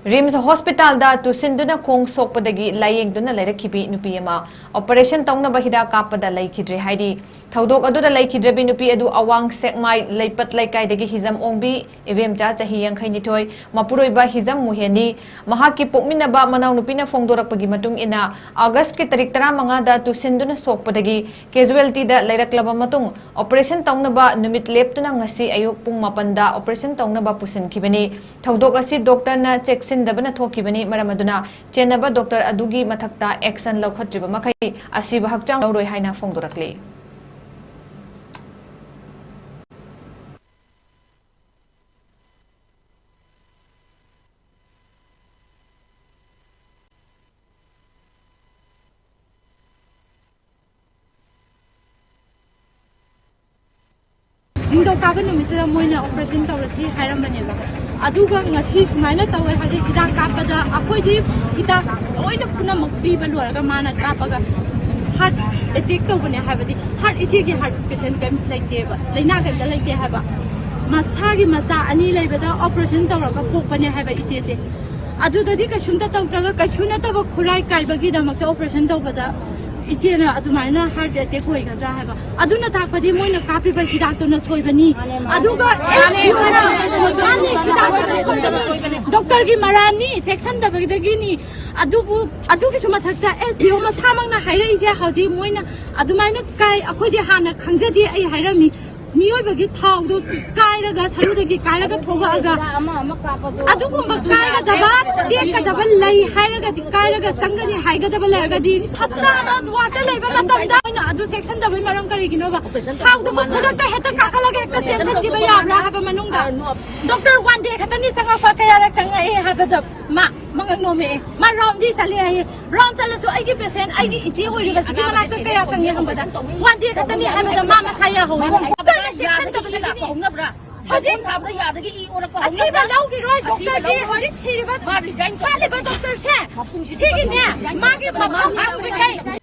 Rims Hospital da TUSANDUNA KHONG SOKPADAGI Layengduna Leirakkhibi Nupi ama Operation Tounaba Hidak Kappada Leikhidre Hairi Thaudok adu da Leikhidre Nupi adu awang sekmai leipat laikai dagi hizam ongbi evemcha chahi yangkhai nithoi mapuroiba hizam muheni mahaki pokminaba manau nupina phongdorakpagi matung ina August ki tarik 15 da TUSANDUNA SOKPADAGI casualty da leiraklaba matung Operation Tounaba numit leptuna ngasi ayuk pung 8 da Operation Tounaba pusankhibani Thaudok asi doctor na check Sindabana Tokibani Maramaduna, Chenaba Doctor Adugi Matakta, Ex and Lokhajiba Makai, Asiba Hakjang Loroi Haina Fongdorakli. Hindo kaban numisira moina operation tawrasi hairambaneba aduga ngasi sumaina tawai hadi hidak kapada akhoi hidak oina puna makpiba loraga mana kapaga heart attack tawbane habadi heart isi gi heart patient kam laiteba laina kam laite haba masagi macha ani leibada operation tawraga pokpane haba iseje adudadi kashunta tawtraga kashuna taba khurai kaibagi damakta operation tawbada Ichena adumaina heart attack hoi gadra haba aduna takpadi moina kapi ba hidak to na soibani aduga doctor gi marani section da bagdagi ni adugi suma thakta SDO ma samang na haira ise hauji moina adumaina kai akhoi di hana khangjadi ai hairami Miyoi bagi thau do kairaga sarudagi kairaga thoga aga adugumba kairaga daba teka daba lai hairaga di kairaga sangani haiga daba laiga di hatta na water laiba matamda ina adu section daba maram karigino ba thau do khoda ta heta kakalaga ekta tension di ba yabra haba manungda doctor one day khatani changa fa kayara changa e haba da mangang no me ma round di sali ai round chala so ai gi patient ai gi isi hoi ga sigi mana kaya changa ngam ba one day khatani haba da mama saya ho Hajin thabda yadagi I ora ko asiba laugi roi doctor di hajin chiriba ma resign pa le ba doctor se sigi ne magi mama